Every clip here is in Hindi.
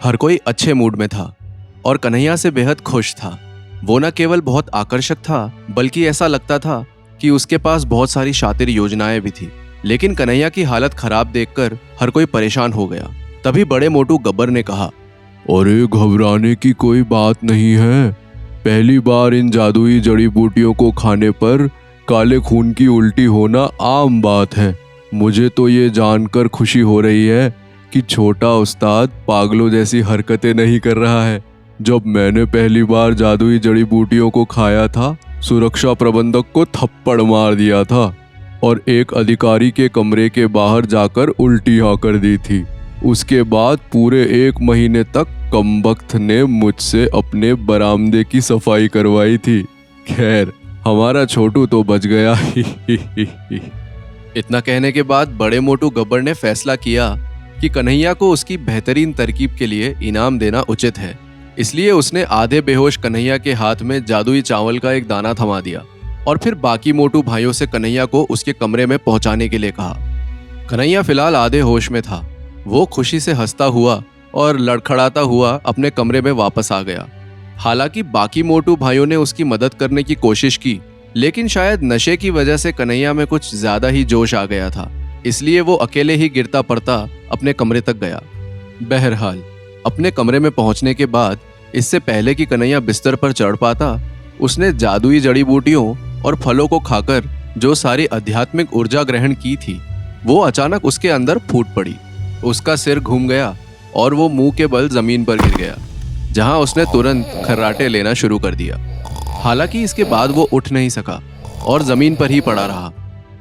हर कोई अच्छे मूड में था और कन्हैया से बेहद खुश था। वो न केवल बहुत आकर्षक था, बल्कि ऐसा लगता था कि उसके पास बहुत सारी शातिर योजनाएं भी थी। लेकिन कन्हैया की हालत खराब देखकर हर कोई परेशान हो गया। तभी बड़े मोटू गब्बर ने कहा, अरे घबराने की कोई बात नहीं है। पहली बार इन जादुई जड़ी बूटियों को खाने पर काले खून की उल्टी होना आम बात है। मुझे तो ये जानकर खुशी हो रही है कि छोटा उस्ताद पागलों जैसी हरकतें नहीं कर रहा है। जब मैंने पहली बार जादुई जड़ी बूटियों को खाया था, सुरक्षा प्रबंधक को थप्पड़ मार दिया था और एक अधिकारी के कमरे के बाहर जाकर उल्टियां कर दी थी। उसके बाद पूरे 1 महीने तक कमबख्त ने मुझसे अपने बरामदे की सफाई करवाई थी। खैर, हमारा छोटू तो बच गया। इतना कहने के बाद बड़े मोटू गब्बर ने फैसला किया कि कन्हैया को उसकी बेहतरीन तरकीब के लिए इनाम देना उचित है। इसलिए उसने आधे बेहोश कन्हैया के हाथ में जादुई चावल का एक दाना थमा दिया और फिर बाकी मोटू भाइयों से कन्हैया को उसके कमरे में पहुंचाने के लिए कहा। कन्हैया फिलहाल आधे होश में था। वो खुशी से हंसता हुआ और लड़खड़ाता हुआ अपने कमरे में वापस आ गया। हालांकि बाकी मोटू भाइयों ने उसकी मदद करने की कोशिश की, लेकिन शायद नशे की वजह से कन्हैया में कुछ ज्यादा ही जोश आ गया था। इसलिए वो अकेले ही गिरता पड़ता अपने कमरे तक गया। बहरहाल, अपने कमरे में पहुंचने के बाद, इससे पहले कि कन्हैया बिस्तर पर चढ़ पाता, उसने जादुई जड़ी बूटियों और फलों को खाकर जो सारी आध्यात्मिक ऊर्जा ग्रहण की थी, वो अचानक उसके अंदर फूट पड़ी। उसका सिर घूम गया और वो मुंह के बल जमीन पर गिर गया, जहां उसने तुरंत खर्राटे लेना शुरू कर दिया। हालांकि इसके बाद वो उठ नहीं सका और जमीन पर ही पड़ा रहा,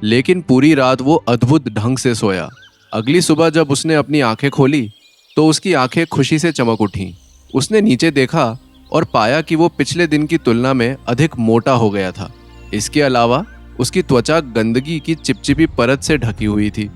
लेकिन पूरी रात वो अद्भुत ढंग से सोया। अगली सुबह जब उसने अपनी आंखें खोली तो उसकी आंखें खुशी से चमक उठीं। उसने नीचे देखा और पाया कि वो पिछले दिन की तुलना में अधिक मोटा हो गया था। इसके अलावा उसकी त्वचा गंदगी की चिपचिपी परत से ढकी हुई थी।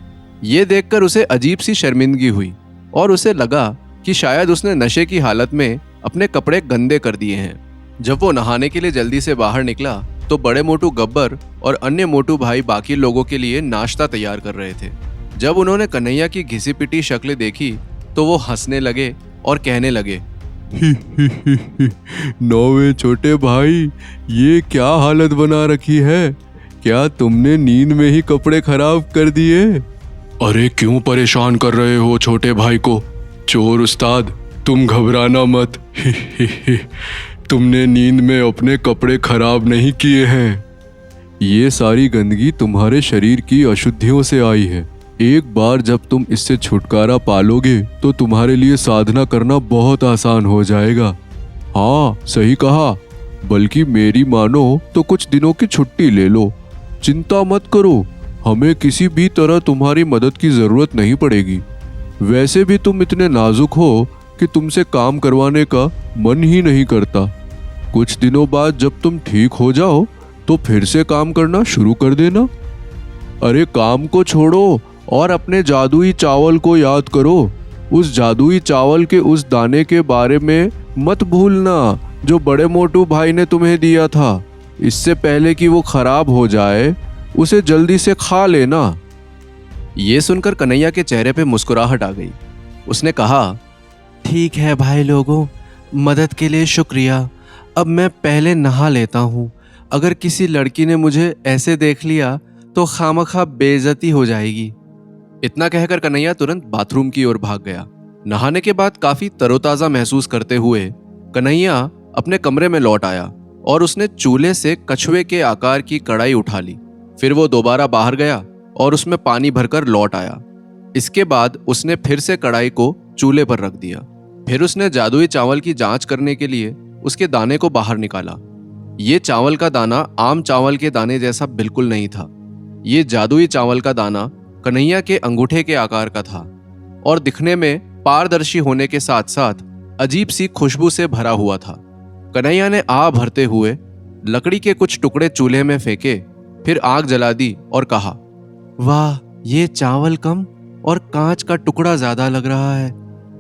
ये देखकर उसे अजीब सी शर्मिंदगी हुई और उसे लगा कि शायद उसने नशे की हालत में अपने कपड़े गंदे कर दिए हैं। जब वो नहाने के लिए जल्दी से बाहर निकला तो बड़े मोटू गब्बर और अन्य मोटू भाई बाकी लोगों के लिए नाश्ता तैयार कर रहे थे। जब उन्होंने कन्हैया की घिसी पिटी शक्ल देखी तो वो हंसने लगे और कहने लगे, नौवे छोटे भाई, ये क्या हालत बना रखी है? क्या तुमने नींद में ही कपड़े खराब कर दिए? अरे क्यों परेशान कर रहे हो छोटे भाई को? चोर उस्ताद, तुम घबराना मत। तुमने नींद में अपने कपड़े खराब नहीं किए हैं। ये सारी गंदगी तुम्हारे शरीर की अशुद्धियों से आई है। एक बार जब तुम इससे छुटकारा पालोगे तो तुम्हारे लिए साधना करना बहुत आसान हो जाएगा। हाँ, सही कहा। बल्कि मेरी मानो तो कुछ दिनों की छुट्टी ले लो। चिंता मत करो, हमें किसी भी तरह तुम्हारी मदद की जरूरत नहीं पड़ेगी। वैसे भी तुम इतने नाजुक हो कि तुमसे काम करवाने का मन ही नहीं करता। कुछ दिनों बाद जब तुम ठीक हो जाओ तो फिर से काम करना शुरू कर देना। अरे काम को छोड़ो और अपने जादुई चावल को याद करो। उस जादुई चावल के उस दाने के बारे में मत भूलना जो बड़े मोटू भाई ने तुम्हें दिया था। इससे पहले कि वो खराब हो जाए, उसे जल्दी से खा लेना। ये सुनकर कन्हैया के चेहरे पे मुस्कुराहट आ गई। उसने कहा, ठीक है भाई लोगों, मदद के लिए शुक्रिया। अब मैं पहले नहा लेता हूँ। अगर किसी लड़की ने मुझे ऐसे देख लिया तो खामखा बेइज्जती हो जाएगी। इतना कहकर कन्हैया तुरंत बाथरूम की ओर भाग गया। नहाने के बाद काफी तरोताजा महसूस करते हुए कन्हैया अपने कमरे में लौट आया और उसने चूल्हे से कछुए के आकार की कढ़ाई उठा ली। फिर वो दोबारा बाहर गया और उसमें पानी भरकर लौट आया। इसके बाद उसने फिर से कढ़ाई को चूल्हे पर रख दिया। फिर उसने जादुई चावल की जांच करने के लिए उसके दाने को बाहर निकाला। ये चावल का दाना आम चावल के दाने जैसा बिल्कुल नहीं था। ये जादुई चावल का दाना कन्हैया के अंगूठे के आकार का था और दिखने में पारदर्शी होने के साथ साथ अजीब सी खुशबू से भरा हुआ था। कन्हैया ने आ भरते हुए लकड़ी के कुछ टुकड़े चूल्हे में फेंके, फिर आग जला दी और कहा, वाह, ये चावल कम और कांच का टुकड़ा ज्यादा लग रहा है।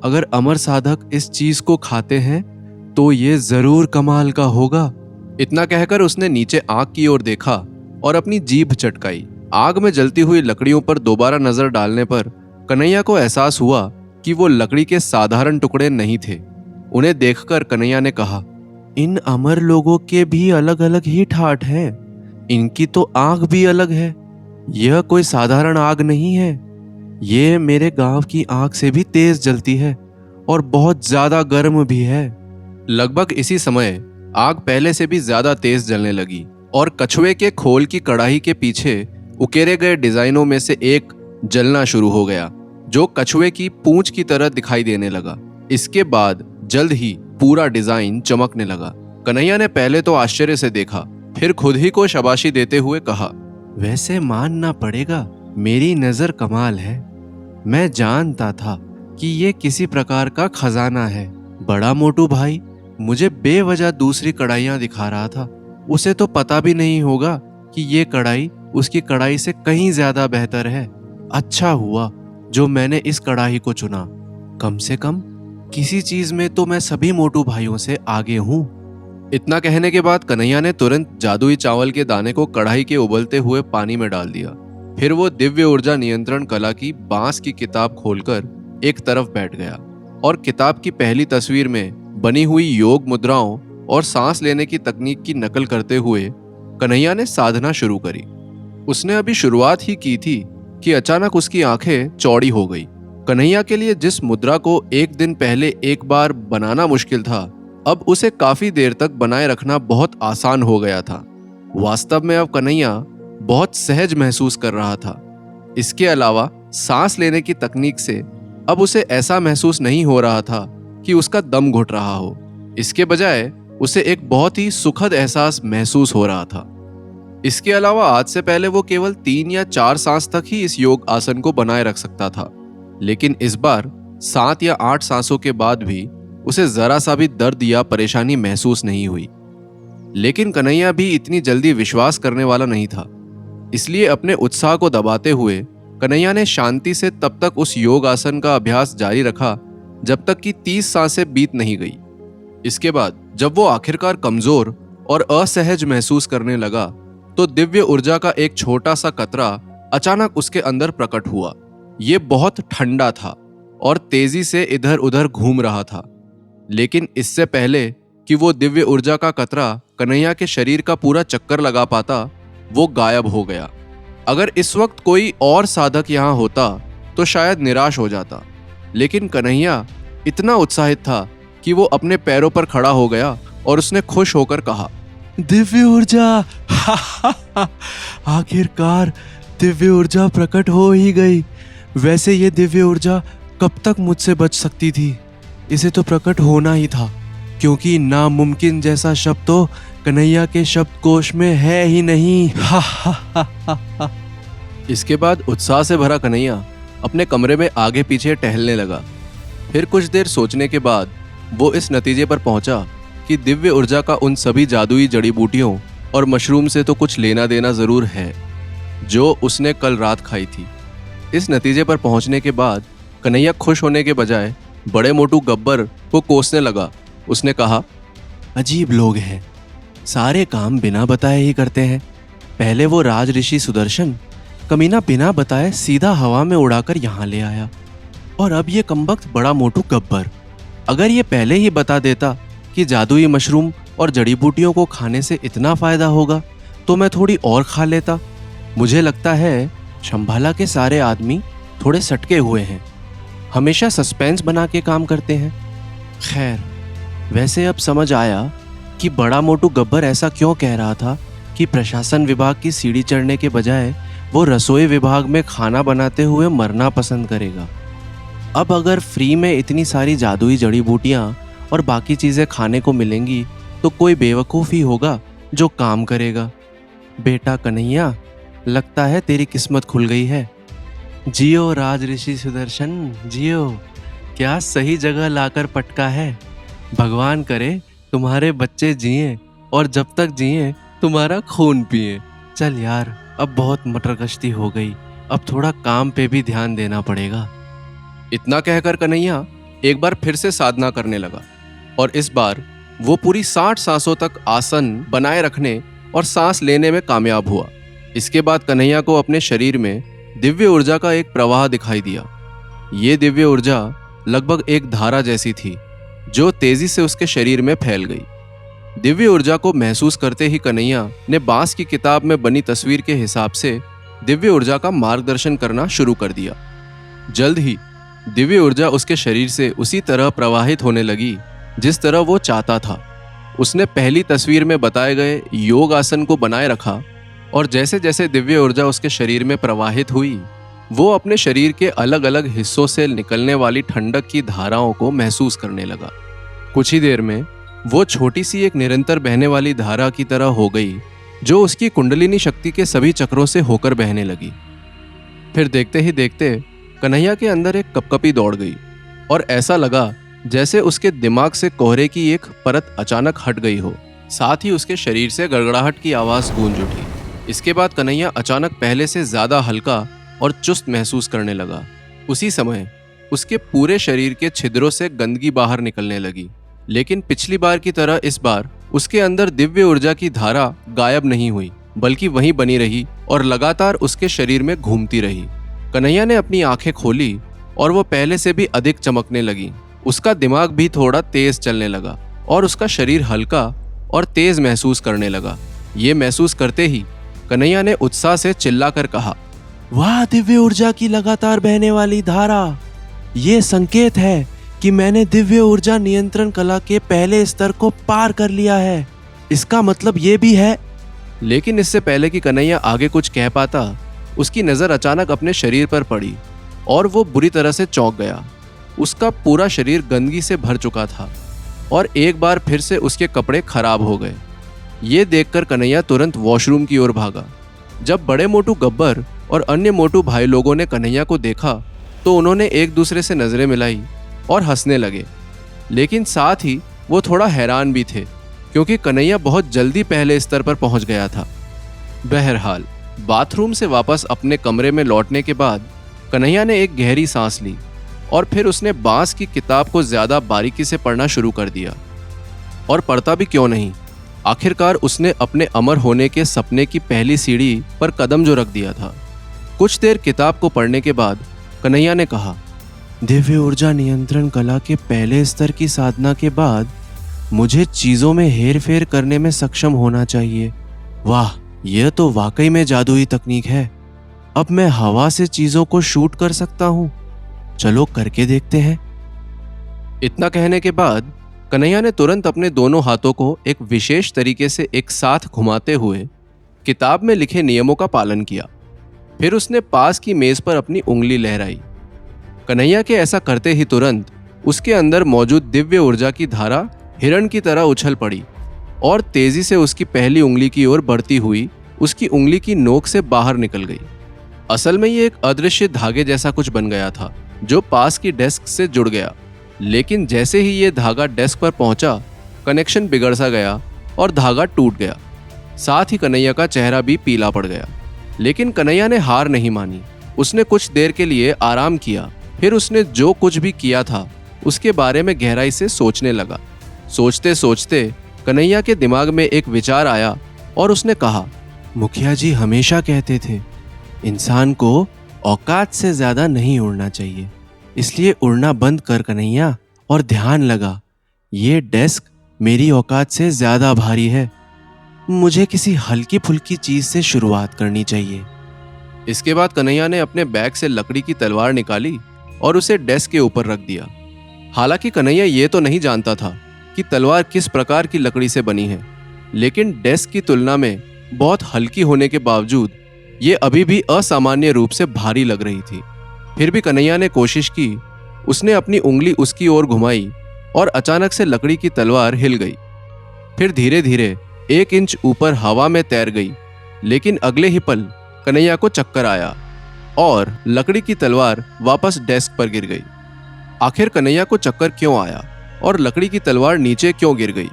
अगर अमर साधक इस चीज को खाते हैं तो ये जरूर कमाल का होगा। इतना कहकर उसने नीचे आग की ओर देखा और अपनी जीभ चटकाई। आग में जलती हुई लकड़ियों पर दोबारा नजर डालने पर कन्हैया को एहसास हुआ कि वो लकड़ी के साधारण टुकड़े नहीं थे। उन्हें देखकर कन्हैया ने कहा, इन अमर लोगों के भी अलग अलग ही ठाठ हैं। इनकी तो आग भी अलग है। यह कोई साधारण आग नहीं है। ये मेरे गांव की आग से भी तेज जलती है और बहुत ज्यादा गर्म भी है। लगभग इसी समय आग पहले से भी ज्यादा तेज जलने लगी और कछुए के खोल की कड़ाही के पीछे उकेरे गए डिजाइनों में से एक जलना शुरू हो गया, जो कछुए की पूंछ की तरह दिखाई देने लगा। इसके बाद जल्द ही पूरा डिजाइन चमकने लगा। कन्हैया ने पहले तो आश्चर्य से देखा, फिर खुद ही को शाबाशी देते हुए कहा, वैसे मानना पड़ेगा, मेरी नजर कमाल है। मैं जानता था कि ये किसी प्रकार का खजाना है। बड़ा मोटू भाई मुझे बेवजह दूसरी कढ़ाइयाँ दिखा रहा था। उसे तो पता भी नहीं होगा कि ये कढ़ाई उसकी कढ़ाई से कहीं ज्यादा बेहतर है। अच्छा हुआ जो मैंने इस कढ़ाई को चुना। कम से कम किसी चीज में तो मैं सभी मोटू भाइयों से आगे हूँ। इतना कहने के बाद कन्हैया ने तुरंत जादुई चावल के दाने को कढ़ाई के उबलते हुए पानी में डाल दिया। फिर वो दिव्य ऊर्जा नियंत्रण कला की बांस की किताब खोलकर एक तरफ बैठ गया और किताब की पहली तस्वीर में बनी हुई योग मुद्राओं और सांस लेने की तकनीक की नकल करते हुए कन्हैया ने साधना शुरू करी। उसने अभी शुरुआत ही की थी कि अचानक उसकी आंखें चौड़ी हो गई। कन्हैया के लिए जिस मुद्रा को एक दिन पहले एक बार बनाना मुश्किल था, अब उसे काफी देर तक बनाए रखना बहुत आसान हो गया था। वास्तव में अब कन्हैया बहुत सहज महसूस कर रहा था। इसके अलावा सांस लेने की तकनीक से अब उसे ऐसा महसूस नहीं हो रहा था कि उसका दम घुट रहा हो। इसके बजाय उसे एक बहुत ही सुखद एहसास महसूस हो रहा था। इसके अलावा आज से पहले वो केवल 3 या 4 सांस तक ही इस योग आसन को बनाए रख सकता था, लेकिन इस बार 7 या 8 सांसों के बाद भी उसे जरा सा भी दर्द या परेशानी महसूस नहीं हुई। लेकिन कन्हैया भी इतनी जल्दी विश्वास करने वाला नहीं था, इसलिए अपने उत्साह को दबाते हुए कन्हैया ने शांति से तब तक उस योग आसन का अभ्यास जारी रखा जब तक कि 30 सांसें बीत नहीं गई। इसके बाद जब वो आखिरकार कमजोर और असहज महसूस करने लगा, तो दिव्य ऊर्जा का एक छोटा सा कतरा अचानक उसके अंदर प्रकट हुआ। ये बहुत ठंडा था और तेजी से इधर उधर घूम रहा था, लेकिन इससे पहले कि वो दिव्य ऊर्जा का कतरा कन्हैया के शरीर का पूरा चक्कर लगा पाता, वो गायब हो गया। अगर इस वक्त कोई और साधक यहाँ होता तो शायद निराश हो जाता, लेकिन कन्हैया इतना उत्साहित था कि वो अपने पैरों पर खड़ा हो गया और उसने खुश होकर कहा, दिव्य ऊर्जा आखिरकार दिव्य ऊर्जा प्रकट हो ही गई। वैसे ये दिव्य ऊर्जा कब तक मुझसे बच सकती थी? इसे तो प्रकट होना ही था, क्योंकि नामुमकिन जैसा शब्द तो कन्हैया के शब्दकोश में है ही नहीं। इसके बाद उत्साह से भरा कन्हैया अपने कमरे में आगे पीछे टहलने लगा। फिर कुछ देर सोचने के बाद वो इस नतीजे पर पहुंचा कि दिव्य ऊर्जा का उन सभी जादुई जड़ी बूटियों और मशरूम से तो कुछ लेना देना जरूर है जो उसने कल रात खाई थी। इस नतीजे पर पहुंचने के बाद कन्हैया खुश होने के बजाय बड़े मोटू गब्बर को कोसने लगा। उसने कहा, अजीब लोग हैं, सारे काम बिना बताए ही करते हैं। पहले वो राज ऋषि सुदर्शन कमीना बिना बताए सीधा हवा में उड़ाकर यहाँ ले आया, और अब ये कमबख्त बड़ा मोटू गब्बर। अगर ये पहले ही बता देता कि जादुई मशरूम और जड़ी बूटियों को खाने से इतना फायदा होगा तो मैं थोड़ी और खा लेता। मुझे लगता है शंभाला के सारे आदमी थोड़े सटके हुए हैं, हमेशा सस्पेंस बना के काम करते हैं। खैर, वैसे अब समझ आया कि बड़ा मोटू गब्बर ऐसा क्यों कह रहा था कि प्रशासन विभाग की सीढ़ी चढ़ने के बजाय वो रसोई विभाग में खाना बनाते हुए मरना पसंद करेगा। अब अगर फ्री में इतनी सारी जादुई जड़ी बूटियां और बाकी चीज़ें खाने को मिलेंगी तो कोई बेवकूफ़ ही होगा जो काम करेगा। बेटा कन्हैया, लगता है तेरी किस्मत खुल गई है। जियो राज ऋषि सुदर्शन, जियो। क्या सही जगह लाकर पटका है। भगवान करे तुम्हारे बच्चे जिए और जब तक जिए तुम्हारा खून पिए। चल यार, अब बहुत मटरगश्ती हो गई, अब थोड़ा काम पे भी ध्यान देना पड़ेगा। इतना कहकर कन्हैया एक बार फिर से साधना करने लगा और इस बार वो पूरी 60 सांसों तक आसन बनाए रखने और सांस लेने में कामयाब हुआ। इसके बाद कन्हैया को अपने शरीर में दिव्य ऊर्जा का एक प्रवाह दिखाई दिया। ये दिव्य ऊर्जा लगभग एक धारा जैसी थी जो तेजी से उसके शरीर में फैल गई। दिव्य ऊर्जा को महसूस करते ही कन्हैया ने बांस की किताब में बनी तस्वीर के हिसाब से दिव्य ऊर्जा का मार्गदर्शन करना शुरू कर दिया। जल्द ही दिव्य ऊर्जा उसके शरीर से उसी तरह प्रवाहित होने लगी जिस तरह वो चाहता था। उसने पहली तस्वीर में बताए गए योग आसन को बनाए रखा और जैसे जैसे दिव्य ऊर्जा उसके शरीर में प्रवाहित हुई, वो अपने शरीर के अलग अलग हिस्सों से निकलने वाली ठंडक की धाराओं को महसूस करने लगा। कुछ ही देर में वो छोटी सी एक निरंतर बहने वाली धारा की तरह हो गई जो उसकी कुंडलिनी शक्ति के सभी चक्रों से होकर बहने लगी। फिर देखते ही देखते कन्हैया के अंदर एक कपकपी दौड़ गई और ऐसा लगा जैसे उसके दिमाग से कोहरे की एक परत अचानक हट गई हो। साथ ही उसके शरीर से गड़गड़ाहट की आवाज गूंज उठी। इसके बाद कन्हैया अचानक पहले से ज्यादा हल्का और चुस्त महसूस करने लगा। उसी समय उसके पूरे शरीर के छिद्रों से गंदगी बाहर निकलने लगी, लेकिन पिछली बार की तरह इस बार उसके अंदर दिव्य ऊर्जा की धारा गायब नहीं हुई, बल्कि वहीं बनी रही और लगातार उसके शरीर में घूमती रही। कन्हैया ने अपनी आंखें खोली और वो पहले से भी अधिक चमकने लगी। उसका दिमाग भी थोड़ा तेज चलने लगा और उसका शरीर हल्का और तेज महसूस करने लगा। ये महसूस करते ही कन्हैया ने उत्साह से चिल्लाकर कहा, वाह, दिव्य ऊर्जा की लगातार बहने वाली धारा! ये संकेत है कि मैंने दिव्य ऊर्जा नियंत्रण कला के पहले स्तर को पार कर लिया है। इसका मतलब ये भी है। लेकिन इससे पहले कि कन्हैया आगे कुछ कह पाता, उसकी नजर अचानक अपने शरीर पर पड़ी और वो बुरी तरह से चौंक गया। उसका पूरा शरीर गंदगी से भर चुका था और एक बार फिर से उसके कपड़े खराब हो गए। ये देखकर कन्हैया तुरंत वॉशरूम की ओर भागा। जब बड़े मोटू गब्बर और अन्य मोटू भाई लोगों ने कन्हैया को देखा तो उन्होंने एक दूसरे से नजरें मिलाई और हंसने लगे, लेकिन साथ ही वो थोड़ा हैरान भी थे क्योंकि कन्हैया बहुत जल्दी पहले स्तर पर पहुंच गया था। बहरहाल बाथरूम से वापस अपने कमरे में लौटने के बाद कन्हैया ने एक गहरी सांस ली और फिर उसने बांस की किताब को ज्यादा बारीकी से पढ़ना शुरू कर दिया। और पढ़ता भी क्यों नहीं, आखिरकार उसने अपने अमर होने के सपने की पहली सीढ़ी पर कदम जो रख दिया था। कुछ देर किताब को पढ़ने के बाद कन्हैया ने कहा, दिव्य ऊर्जा नियंत्रण कला के पहले स्तर की साधना के बाद मुझे चीजों में हेरफेर करने में सक्षम होना चाहिए। वाह, यह तो वाकई में जादुई तकनीक है। अब मैं हवा से चीजों को शूट कर सकता हूँ। चलो करके देखते हैं। इतना कहने के बाद कन्हैया ने तुरंत अपने दोनों हाथों को एक विशेष तरीके से एक साथ घुमाते हुए किताब में लिखे नियमों का पालन किया। फिर उसने पास की मेज पर अपनी उंगली लहराई। कन्हैया के ऐसा करते ही तुरंत उसके अंदर मौजूद दिव्य ऊर्जा की धारा हिरण की तरह उछल पड़ी और तेजी से उसकी पहली उंगली की ओर बढ़ती हुई उसकी उंगली की नोक से बाहर निकल गई। असल में ये एक अदृश्य धागे जैसा कुछ बन गया था जो पास की डेस्क से जुड़ गया, लेकिन जैसे ही ये धागा डेस्क पर पहुंचा, कनेक्शन बिगड़ सा गया और धागा टूट गया। साथ ही कन्हैया का चेहरा भी पीला पड़ गया। लेकिन कन्हैया ने हार नहीं मानी। उसने कुछ देर के लिए आराम किया। फिर उसने जो कुछ भी किया था उसके बारे में गहराई से सोचने लगा। सोचते सोचते कन्हैया के दिमाग में एक विचार आया और उसने कहा, मुखिया जी हमेशा कहते थे इंसान को औकात से ज्यादा नहीं उड़ना चाहिए, इसलिए उड़ना बंद कर कन्हैया और ध्यान लगा। ये डेस्क मेरी औकात से ज्यादा भारी है। मुझे किसी हल्की फुल्की चीज से शुरुआत करनी चाहिए। इसके बाद कन्हैया ने अपने बैग से लकड़ी की तलवार निकाली और उसे डेस्क के ऊपर रख दिया। हालांकि कन्हैया ये तो नहीं जानता था कि तलवार किस प्रकार की लकड़ी से बनी है, लेकिन डेस्क की तुलना में बहुत हल्की होने के बावजूद ये अभी भी असामान्य रूप से भारी लग रही थी। फिर भी कन्हैया ने कोशिश की। उसने अपनी उंगली उसकी ओर घुमाई और अचानक से लकड़ी की तलवार हिल गई। फिर धीरे धीरे 1 इंच ऊपर हवा में तैर गई, लेकिन अगले ही पल कन्हैया को चक्कर आया और लकड़ी की तलवार वापस डेस्क पर गिर गई। आखिर कन्हैया को चक्कर क्यों आया और लकड़ी की तलवार नीचे क्यों गिर गई?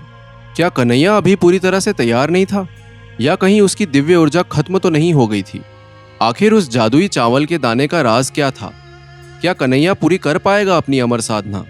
क्या कन्हैया अभी पूरी तरह से तैयार नहीं था, या कहीं उसकी दिव्य ऊर्जा खत्म तो नहीं हो गई थी? आखिर उस जादुई चावल के दाने का राज क्या था? क्या कन्हैया पूरी कर पाएगा अपनी अमर साधना?